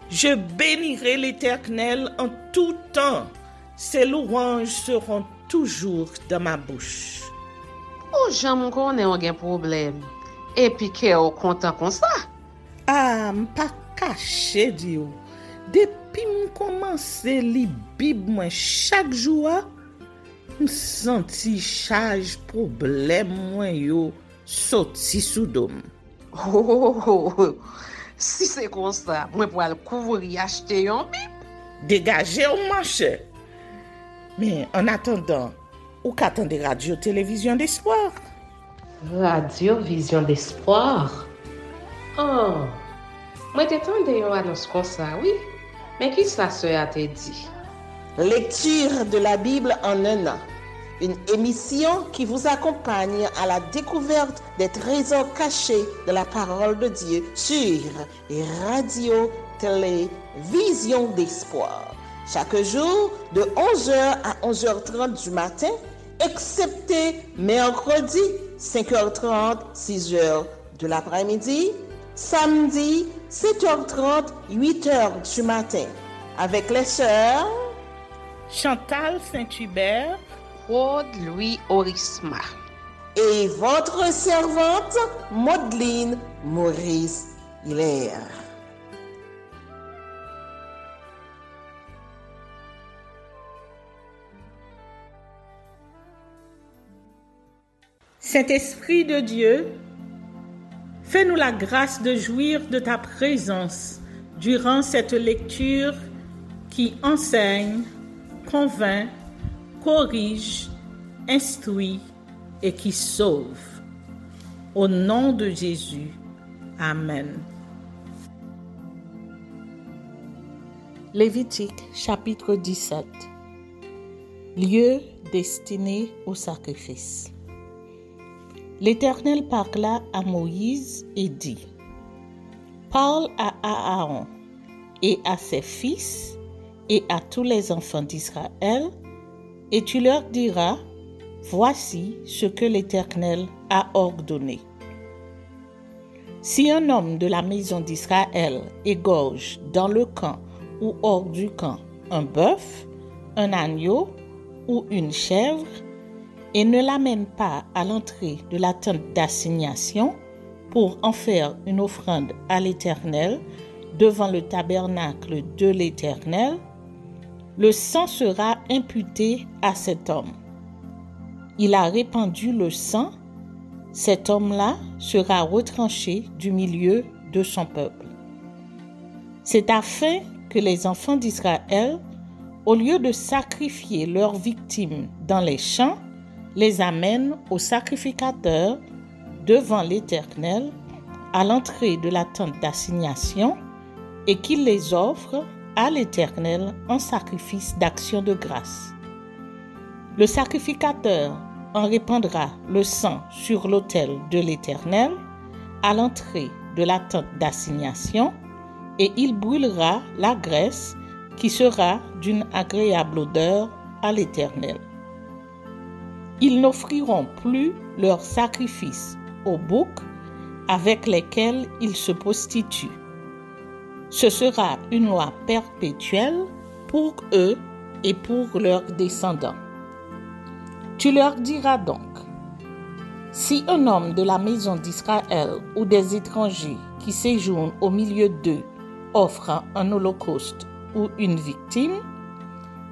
Je bénirai l'Éternel en tout temps. Ses louanges seront toujours dans ma bouche. Oh, j'aime qu'on ait un problème. Et puis qu'elle est content comme ça. Ah, m'pas caché, Dieu. Depuis que commence à lire Bible chaque jour, je senti charge problème moi yo sorti sous dôme. Oh, si c'est comme ça, moi pour aller couvrir acheter un Bible. Dégagez au marché. Mais en attendant, ou qu'attendez radio télévision d'espoir? Radio Vision d'Espoir. Oh, moi t'attendais une annonce comme ça, oui. Mais qui ça a te dit? Lecture de la Bible en un an. Une émission qui vous accompagne à la découverte des trésors cachés de la parole de Dieu sur Radio Télé Vision d'Espoir. Chaque jour de 11h à 11h30 du matin, excepté mercredi 5h30, 6h de l'après-midi, samedi 7h30, 8h du matin, avec les sœurs Chantal Saint-Hubert, Claude Louis Orisma et votre servante Maudeline Maurice Hilaire. Saint-Esprit de Dieu, fais-nous la grâce de jouir de ta présence durant cette lecture qui enseigne, convainc, corrige, instruit et qui sauve. Au nom de Jésus, Amen. Lévitique chapitre 17. Lieu destiné au sacrifice. L'Éternel parla à Moïse et dit: Parle à Aaron et à ses fils et à tous les enfants d'Israël, et tu leur diras: Voici ce que l'Éternel a ordonné. Si un homme de la maison d'Israël égorge dans le camp ou hors du camp un bœuf, un agneau ou une chèvre, et ne l'amène pas à l'entrée de la tente d'assignation pour en faire une offrande à l'Éternel devant le tabernacle de l'Éternel, le sang sera imputé à cet homme. Il a répandu le sang, cet homme-là sera retranché du milieu de son peuple. C'est afin que les enfants d'Israël, au lieu de sacrifier leurs victimes dans les champs, les amènent au sacrificateur devant l'Éternel à l'entrée de la tente d'assignation et qu'il les offre à l'Éternel en sacrifice d'action de grâce. Le sacrificateur en répandra le sang sur l'autel de l'Éternel à l'entrée de la tente d'assignation et il brûlera la graisse qui sera d'une agréable odeur à l'Éternel. Ils n'offriront plus leurs sacrifices aux boucs avec lesquels ils se prostituent. Ce sera une loi perpétuelle pour eux et pour leurs descendants. Tu leur diras donc: si un homme de la maison d'Israël ou des étrangers qui séjournent au milieu d'eux offre un holocauste ou une victime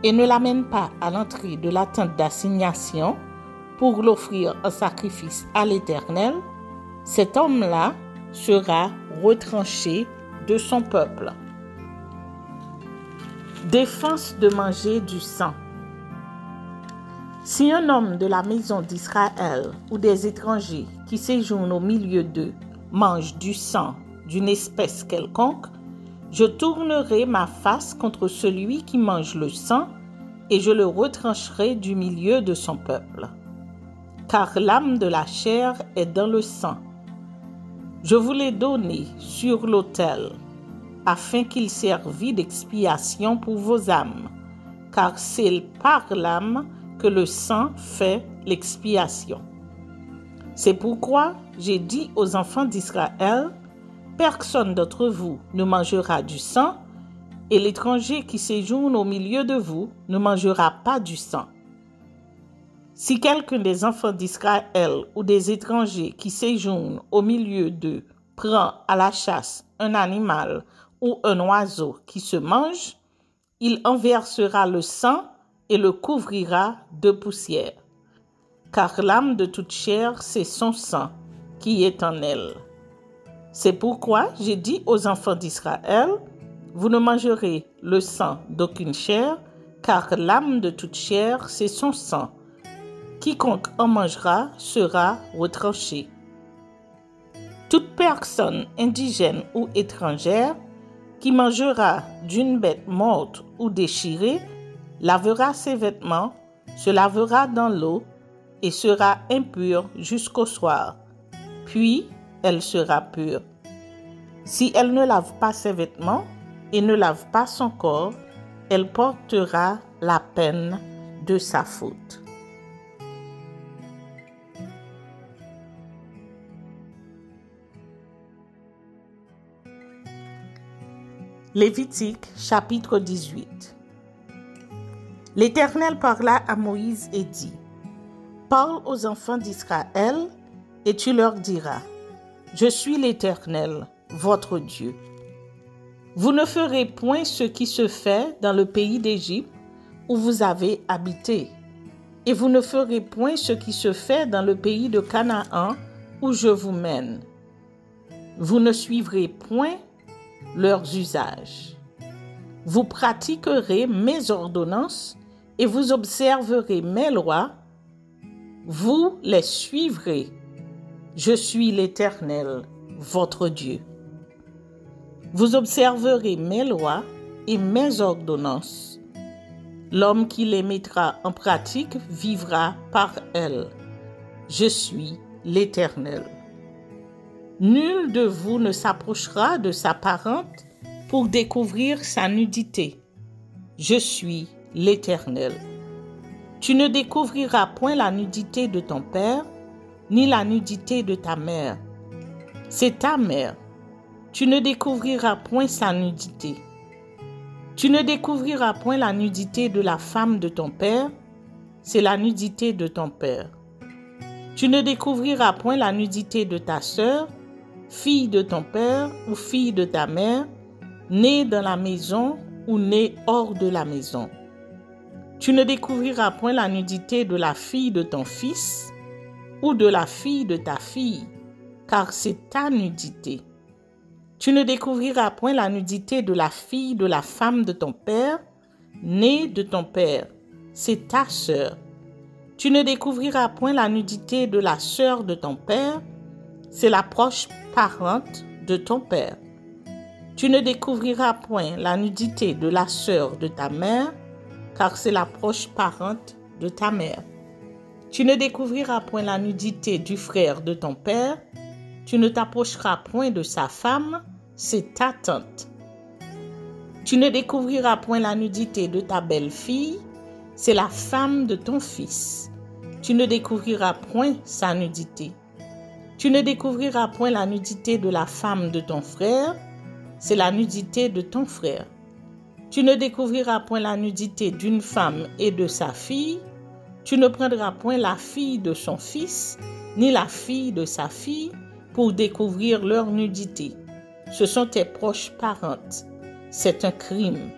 et ne l'amène pas à l'entrée de la tente d'assignation pour l'offrir en sacrifice à l'Éternel, cet homme-là sera retranché de son peuple. Défense de manger du sang. Si un homme de la maison d'Israël ou des étrangers qui séjournent au milieu d'eux mange du sang d'une espèce quelconque, je tournerai ma face contre celui qui mange le sang et je le retrancherai du milieu de son peuple. Car l'âme de la chair est dans le sang. Je vous l'ai donné sur l'autel, afin qu'il servît d'expiation pour vos âmes, car c'est par l'âme que le sang fait l'expiation. C'est pourquoi j'ai dit aux enfants d'Israël: personne d'entre vous ne mangera du sang, et l'étranger qui séjourne au milieu de vous ne mangera pas du sang. Si quelqu'un des enfants d'Israël ou des étrangers qui séjournent au milieu d'eux prend à la chasse un animal ou un oiseau qui se mange, il en versera le sang et le couvrira de poussière. Car l'âme de toute chair, c'est son sang qui est en elle. C'est pourquoi j'ai dit aux enfants d'Israël, vous ne mangerez le sang d'aucune chair, car l'âme de toute chair, c'est son sang. Quiconque en mangera sera retranché. Toute personne indigène ou étrangère qui mangera d'une bête morte ou déchirée lavera ses vêtements, se lavera dans l'eau et sera impure jusqu'au soir. Puis elle sera pure. Si elle ne lave pas ses vêtements et ne lave pas son corps, elle portera la peine de sa faute. Lévitique chapitre 18. L'Éternel parla à Moïse et dit, « Parle aux enfants d'Israël et tu leur diras, « Je suis l'Éternel, votre Dieu. Vous ne ferez point ce qui se fait dans le pays d'Égypte où vous avez habité, et vous ne ferez point ce qui se fait dans le pays de Canaan où je vous mène. Vous ne suivrez point leurs usages. Vous pratiquerez mes ordonnances et vous observerez mes lois. Vous les suivrez. Je suis l'Éternel, votre Dieu. Vous observerez mes lois et mes ordonnances. L'homme qui les mettra en pratique vivra par elles. Je suis l'Éternel. Nul de vous ne s'approchera de sa parente pour découvrir sa nudité. Je suis l'Éternel. Tu ne découvriras point la nudité de ton père, ni la nudité de ta mère. C'est ta mère. Tu ne découvriras point sa nudité. Tu ne découvriras point la nudité de la femme de ton père, c'est la nudité de ton père. Tu ne découvriras point la nudité de ta sœur, fille de ton père ou fille de ta mère, née dans la maison ou née hors de la maison. Tu ne découvriras point la nudité de la fille de ton fils ou de la fille de ta fille, car c'est ta nudité. Tu ne découvriras point la nudité de la fille de la femme de ton père, née de ton père, c'est ta sœur. Tu ne découvriras point la nudité de la sœur de ton père, c'est la proche parente de ton père. Tu ne découvriras point la nudité de la sœur de ta mère, car c'est la proche parente de ta mère. Tu ne découvriras point la nudité du frère de ton père, tu ne t'approcheras point de sa femme, c'est ta tante. Tu ne découvriras point la nudité de ta belle-fille, c'est la femme de ton fils. Tu ne découvriras point sa nudité. Tu ne découvriras point la nudité de la femme de ton frère, c'est la nudité de ton frère. Tu ne découvriras point la nudité d'une femme et de sa fille. Tu ne prendras point la fille de son fils, ni la fille de sa fille, pour découvrir leur nudité. Ce sont tes proches parentes. C'est un crime.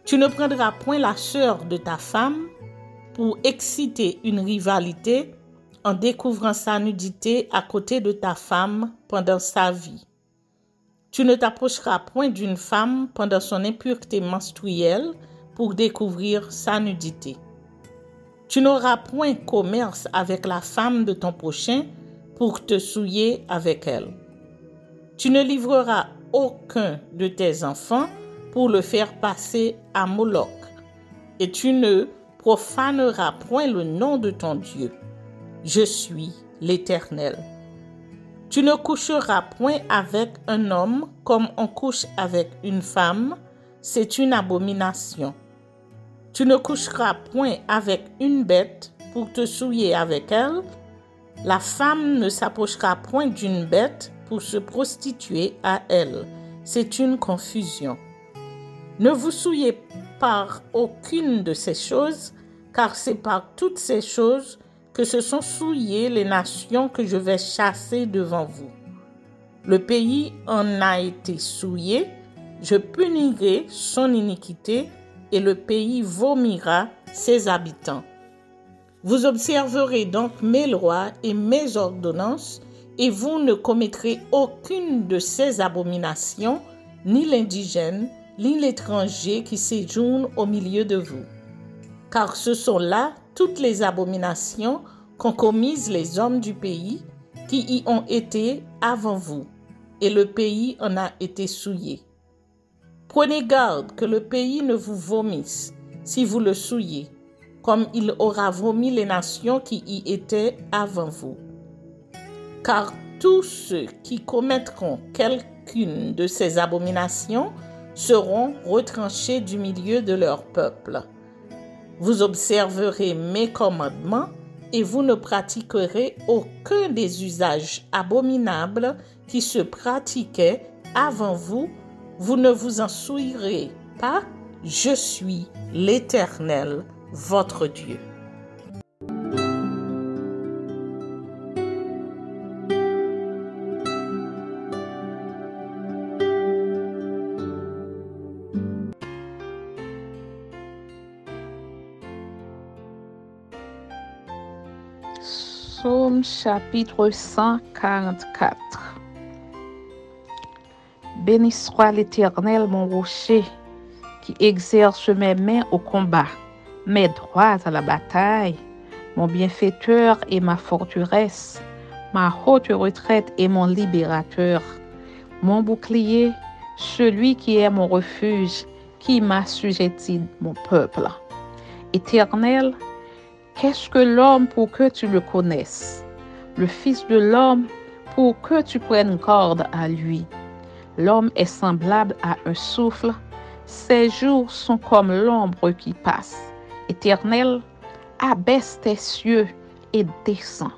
Tu ne prendras point la sœur de ta femme pour exciter une rivalité en découvrant sa nudité à côté de ta femme pendant sa vie. Tu ne t'approcheras point d'une femme pendant son impureté menstruelle pour découvrir sa nudité. Tu n'auras point commerce avec la femme de ton prochain pour te souiller avec elle. Tu ne livreras aucun de tes enfants pour le faire passer à Moloch, et tu ne profaneras point le nom de ton Dieu. Je suis l'Éternel. Tu ne coucheras point avec un homme comme on couche avec une femme, c'est une abomination. Tu ne coucheras point avec une bête pour te souiller avec elle. La femme ne s'approchera point d'une bête pour se prostituer à elle. C'est une confusion. Ne vous souillez par aucune de ces choses, car c'est par toutes ces choses que se sont souillées les nations que je vais chasser devant vous. Le pays en a été souillé, je punirai son iniquité et le pays vomira ses habitants. Vous observerez donc mes lois et mes ordonnances, et vous ne commettrez aucune de ces abominations, ni l'indigène, ni l'étranger qui séjourne au milieu de vous. Car ce sont là toutes les abominations qu'ont commises les hommes du pays qui y ont été avant vous, et le pays en a été souillé. Prenez garde que le pays ne vous vomisse si vous le souillez, comme il aura vomi les nations qui y étaient avant vous. Car tous ceux qui commettront quelqu'une de ces abominations seront retranchés du milieu de leur peuple. Vous observerez mes commandements et vous ne pratiquerez aucun des usages abominables qui se pratiquaient avant vous. Vous ne vous en souillerez pas. Je suis l'Éternel, votre Dieu. Psaume chapitre 144. Béni soit l'Éternel, mon rocher, qui exerce mes mains au combat, mes droits à la bataille, mon bienfaiteur et ma forteresse, ma haute retraite et mon libérateur, mon bouclier, celui qui est mon refuge, qui m'assujettit mon peuple. Éternel, qu'est-ce que l'homme pour que tu le connaisses? Le Fils de l'homme pour que tu prennes garde à lui. L'homme est semblable à un souffle. Ses jours sont comme l'ombre qui passe. Éternel, abaisse tes cieux et descends.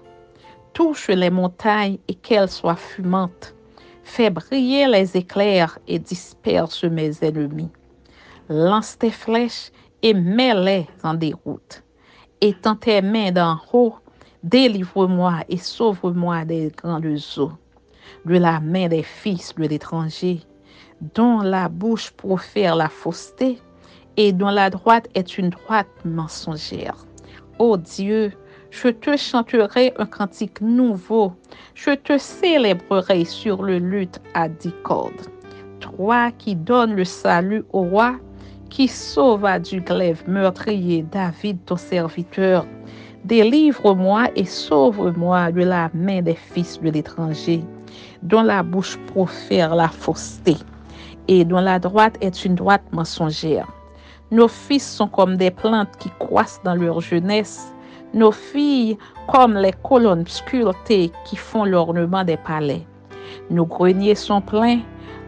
Touche les montagnes et qu'elles soient fumantes. Fais briller les éclairs et disperse mes ennemis. Lance tes flèches et mets-les en déroute. Étends tes mains d'en haut, délivre-moi et sauve-moi des grandes eaux, de la main des fils de l'étranger, dont la bouche profère la fausseté et dont la droite est une droite mensongère. Ô Dieu, je te chanterai un cantique nouveau, je te célébrerai sur le luth à 10 cordes. Toi qui donnes le salut au roi, qui sauva du glaive meurtrier David ton serviteur, délivre-moi et sauve-moi de la main des fils de l'étranger, dont la bouche profère la fausseté et dont la droite est une droite mensongère. Nos fils sont comme des plantes qui croissent dans leur jeunesse, nos filles comme les colonnes sculptées qui font l'ornement des palais. Nos greniers sont pleins,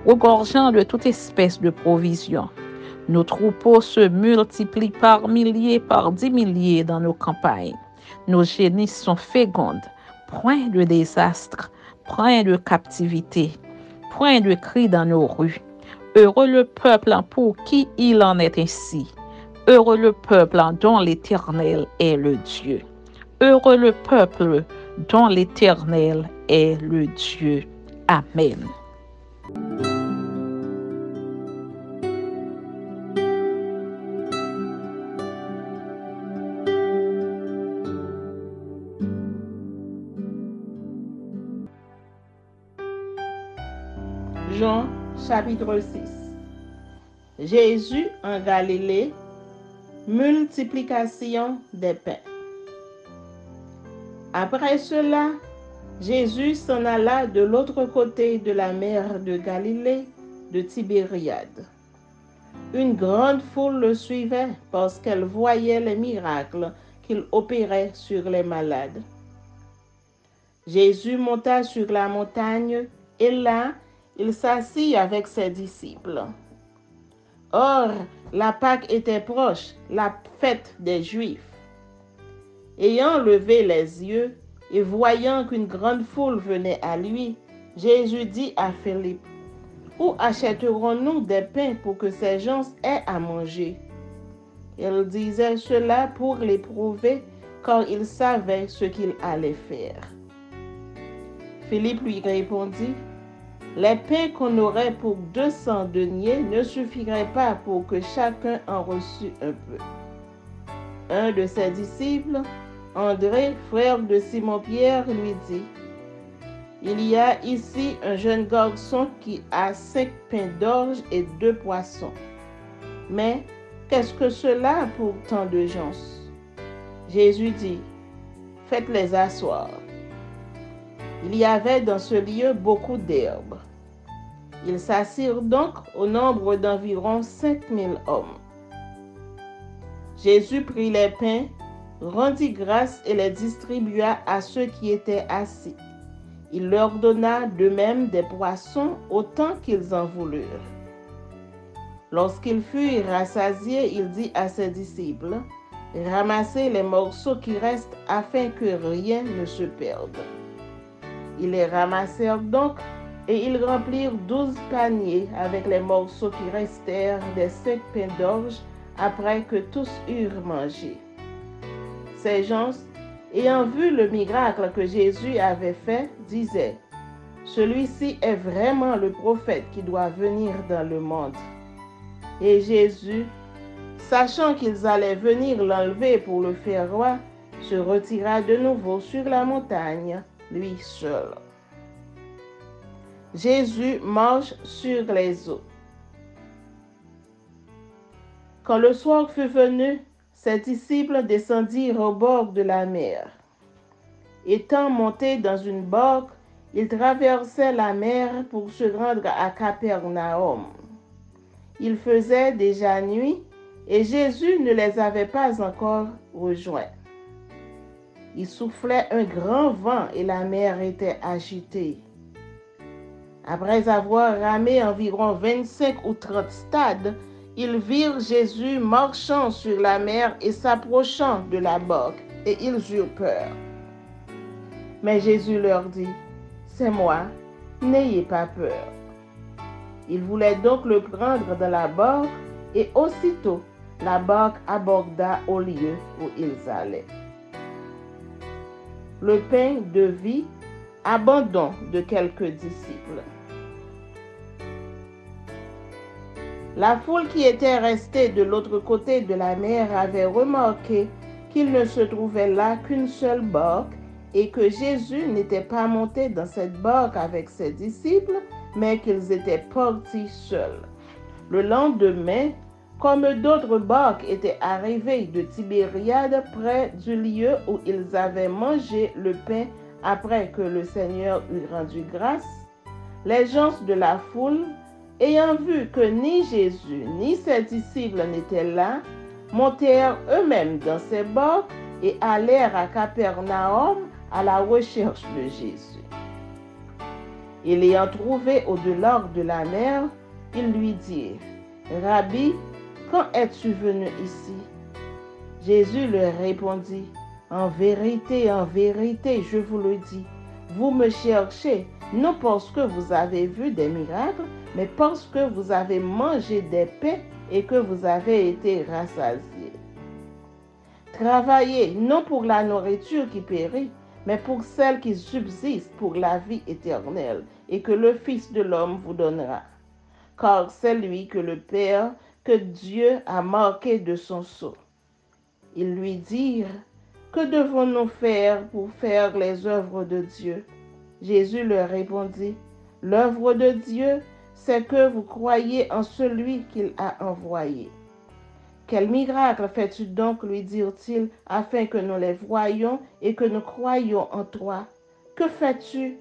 regorgeant de toute espèce de provisions. Nos troupeaux se multiplient par milliers, par 10 milliers dans nos campagnes. Nos génisses sont fécondes, point de désastre, point de captivité, point de cris dans nos rues. Heureux le peuple pour qui il en est ainsi. Heureux le peuple dont l'Éternel est le Dieu. Heureux le peuple dont l'Éternel est le Dieu. Amen. Jean chapitre 6. Jésus en Galilée, multiplication des pains. Après cela, Jésus s'en alla de l'autre côté de la mer de Galilée, de Tibériade. Une grande foule le suivait parce qu'elle voyait les miracles qu'il opérait sur les malades. Jésus monta sur la montagne et là, il s'assit avec ses disciples. Or, la Pâque était proche, la fête des Juifs. Ayant levé les yeux et voyant qu'une grande foule venait à lui, Jésus dit à Philippe, Où achèterons-nous des pains pour que ces gens aient à manger? Il disait cela pour l'éprouver, car il savait ce qu'il allait faire. Philippe lui répondit, les pains qu'on aurait pour 200 deniers ne suffiraient pas pour que chacun en reçût un peu. Un de ses disciples, André, frère de Simon-Pierre, lui dit, il y a ici un jeune garçon qui a 5 pains d'orge et 2 poissons. Mais qu'est-ce que cela pour tant de gens? Jésus dit, faites-les asseoir. Il y avait dans ce lieu beaucoup d'herbes. Ils s'assirent donc au nombre d'environ 5000 hommes. Jésus prit les pains, rendit grâce et les distribua à ceux qui étaient assis. Il leur donna de même des poissons autant qu'ils en voulurent. Lorsqu'ils furent rassasiés, il dit à ses disciples, ramassez les morceaux qui restent afin que rien ne se perde. Ils les ramassèrent donc et ils remplirent 12 paniers avec les morceaux qui restèrent des 5 pains d'orge après que tous eurent mangé. Ces gens, ayant vu le miracle que Jésus avait fait, disaient, celui-ci est vraiment le prophète qui doit venir dans le monde. Et Jésus, sachant qu'ils allaient venir l'enlever pour le faire roi, se retira de nouveau sur la montagne, lui seul. Jésus marche sur les eaux. Quand le soir fut venu, ses disciples descendirent au bord de la mer. Étant montés dans une barque, ils traversaient la mer pour se rendre à Capernaum. Il faisait déjà nuit et Jésus ne les avait pas encore rejoints. Il soufflait un grand vent et la mer était agitée. Après avoir ramé environ 25 ou 30 stades, ils virent Jésus marchant sur la mer et s'approchant de la barque, et ils eurent peur. Mais Jésus leur dit, « C'est moi, n'ayez pas peur. » Ils voulaient donc le prendre dans la barque, et aussitôt la barque aborda au lieu où ils allaient. Le pain de vie, abandon de quelques disciples. La foule qui était restée de l'autre côté de la mer avait remarqué qu'il ne se trouvait là qu'une seule barque et que Jésus n'était pas monté dans cette barque avec ses disciples, mais qu'ils étaient partis seuls. Le lendemain, comme d'autres barques étaient arrivées de Tibériade près du lieu où ils avaient mangé le pain après que le Seigneur eut rendu grâce, les gens de la foule, ayant vu que ni Jésus ni ses disciples n'étaient là, montèrent eux-mêmes dans ces barques et allèrent à Capernaum à la recherche de Jésus. Et l'ayant trouvé au-delà de la mer, ils lui dirent, « Rabbi, quand es-tu venu ici? » Jésus leur répondit, « en vérité, je vous le dis, vous me cherchez, non parce que vous avez vu des miracles, mais parce que vous avez mangé des pains et que vous avez été rassasiés. Travaillez non pour la nourriture qui périt, mais pour celle qui subsiste pour la vie éternelle, et que le Fils de l'homme vous donnera. Car c'est lui que le Père, que Dieu a marqué de son sceau. » Ils lui dirent, « Que devons-nous faire pour faire les œuvres de Dieu? » Jésus leur répondit, « L'œuvre de Dieu, c'est que vous croyez en celui qu'il a envoyé. » « Quel miracle fais-tu donc, lui dirent-ils, afin que nous les voyions et que nous croyions en toi? Que fais-tu?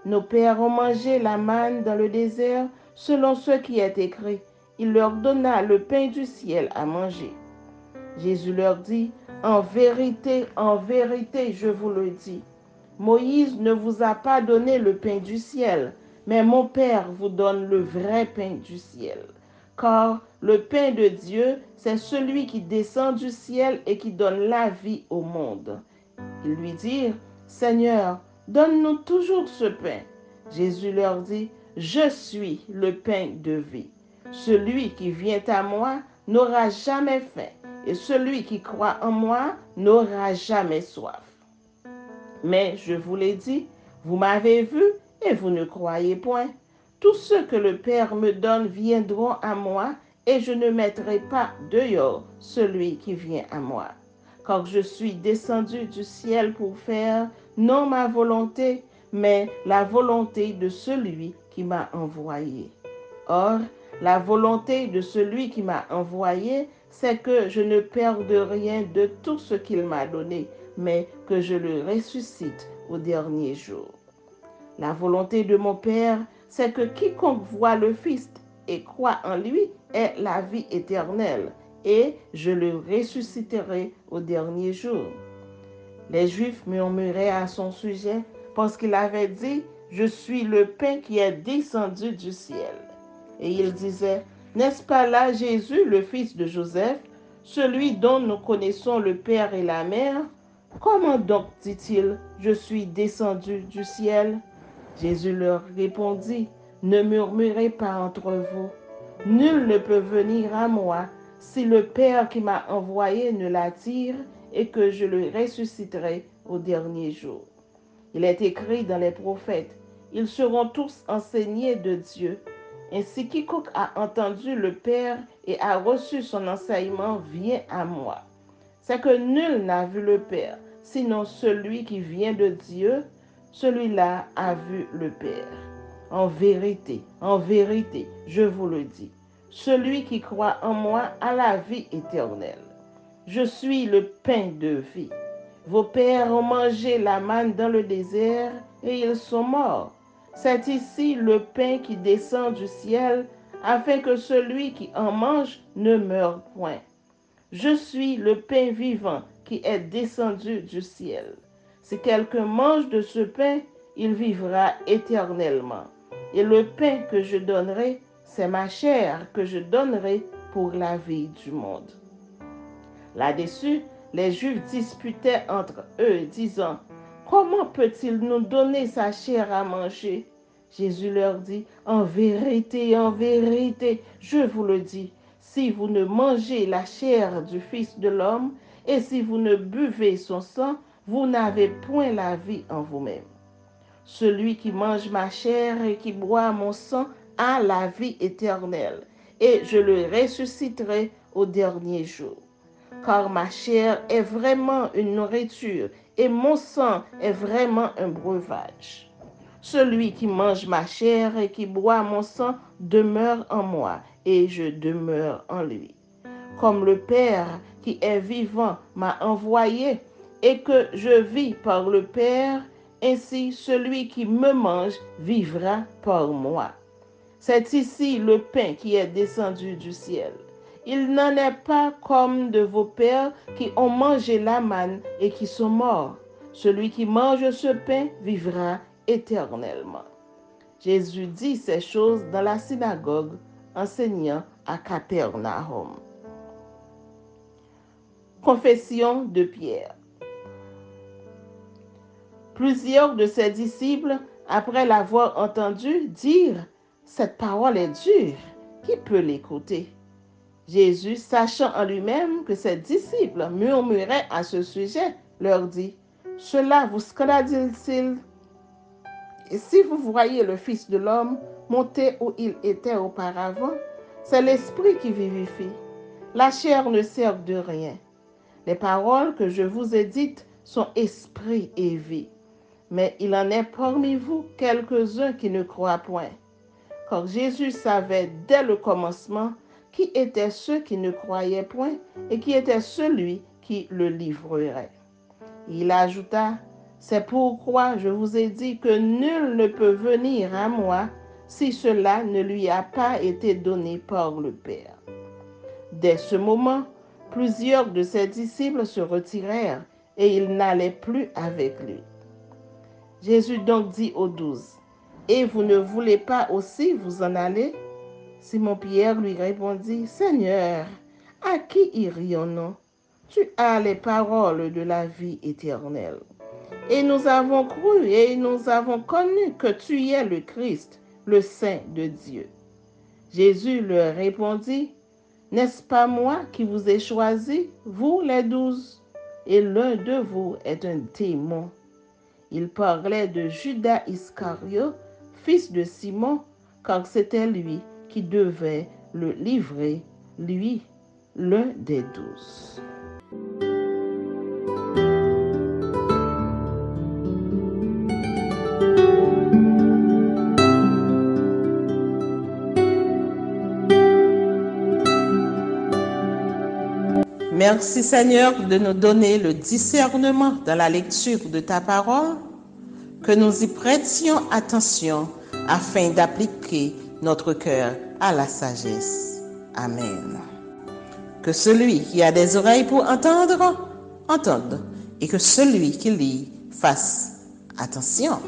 Nos pères ont mangé la manne dans le désert, selon ce qui est écrit. Il leur donna le pain du ciel à manger. » Jésus leur dit, « en vérité, je vous le dis, Moïse ne vous a pas donné le pain du ciel, mais mon Père vous donne le vrai pain du ciel. Car le pain de Dieu, c'est celui qui descend du ciel et qui donne la vie au monde. » Ils lui dirent, « Seigneur, donne-nous toujours ce pain. » Jésus leur dit, « Je suis le pain de vie. Celui qui vient à moi n'aura jamais faim, et celui qui croit en moi n'aura jamais soif. Mais je vous l'ai dit, vous m'avez vu et vous ne croyez point. Tous ceux que le Père me donne viendront à moi, et je ne mettrai pas dehors celui qui vient à moi. Car je suis descendu du ciel pour faire non ma volonté, mais la volonté de celui qui m'a envoyé. Or, la volonté de celui qui m'a envoyé, c'est que je ne perde rien de tout ce qu'il m'a donné, mais que je le ressuscite au dernier jour. La volonté de mon Père, c'est que quiconque voit le Fils et croit en lui ait la vie éternelle, et je le ressusciterai au dernier jour. Les Juifs murmuraient à son sujet parce qu'il avait dit « Je suis le pain qui est descendu du ciel ». Et ils disaient « N'est-ce pas là Jésus, le fils de Joseph, celui dont nous connaissons le Père et la Mère? Comment donc dit-il « Je suis descendu du ciel » Jésus leur répondit « Ne murmurez pas entre vous. Nul ne peut venir à moi si le Père qui m'a envoyé ne l'attire, et que je le ressusciterai au dernier jour. Il est écrit dans les prophètes, ils seront tous enseignés de Dieu. Ainsi quiconque a entendu le Père et a reçu son enseignement vient à moi. C'est que nul n'a vu le Père, sinon celui qui vient de Dieu, celui-là a vu le Père. En vérité, je vous le dis, celui qui croit en moi a la vie éternelle. Je suis le pain de vie. Vos pères ont mangé la manne dans le désert et ils sont morts. C'est ici le pain qui descend du ciel, afin que celui qui en mange ne meure point. Je suis le pain vivant qui est descendu du ciel. Si quelqu'un mange de ce pain, il vivra éternellement. Et le pain que je donnerai, c'est ma chair que je donnerai pour la vie du monde. Là-dessus, les Juifs disputaient entre eux, disant « Comment peut-il nous donner sa chair à manger ?» Jésus leur dit « En vérité, je vous le dis, si vous ne mangez la chair du Fils de l'homme et si vous ne buvez son sang, vous n'avez point la vie en vous-même. Celui qui mange ma chair et qui boit mon sang a la vie éternelle, et je le ressusciterai au dernier jour. Car ma chair est vraiment une nourriture et mon sang est vraiment un breuvage. Celui qui mange ma chair et qui boit mon sang demeure en moi et je demeure en lui. Comme le Père qui est vivant m'a envoyé et que je vis par le Père, ainsi celui qui me mange vivra par moi. C'est ici le pain qui est descendu du ciel. Il n'en est pas comme de vos pères qui ont mangé la manne et qui sont morts. Celui qui mange ce pain vivra éternellement. Jésus dit ces choses dans la synagogue, enseignant à Capernaum. Confession de Pierre. Plusieurs de ses disciples, après l'avoir entendu, dirent « Cette parole est dure, qui peut l'écouter ?» Jésus, sachant en lui-même que ses disciples murmuraient à ce sujet, leur dit « Cela vous scandalise-t-il? Et si vous voyez le Fils de l'homme monter où il était auparavant, c'est l'Esprit qui vivifie. La chair ne sert de rien. Les paroles que je vous ai dites sont esprit et vie. Mais il en est parmi vous quelques-uns qui ne croient point. » Car Jésus savait dès le commencement qui étaient ceux qui ne croyaient point et qui était celui qui le livrerait. Il ajouta, « C'est pourquoi je vous ai dit que nul ne peut venir à moi si cela ne lui a pas été donné par le Père. » Dès ce moment, plusieurs de ses disciples se retirèrent et ils n'allaient plus avec lui. Jésus donc dit aux 12, « Et vous ne voulez pas aussi vous en aller ?» Simon-Pierre lui répondit, « Seigneur, à qui irions-nous? Tu as les paroles de la vie éternelle. Et nous avons cru et nous avons connu que tu es le Christ, le Saint de Dieu. Jésus leur répondit, n'est-ce pas moi qui vous ai choisi, vous les 12, et l'un de vous est un démon. Il parlait de Judas Iscariote, fils de Simon, car c'était lui qui devait le livrer, lui, l'un des 12. Merci Seigneur de nous donner le discernement dans la lecture de ta parole, que nous y prêtions attention afin d'appliquer notre cœur à la sagesse. Amen. Que celui qui a des oreilles pour entendre, entende, et que celui qui lit fasse attention.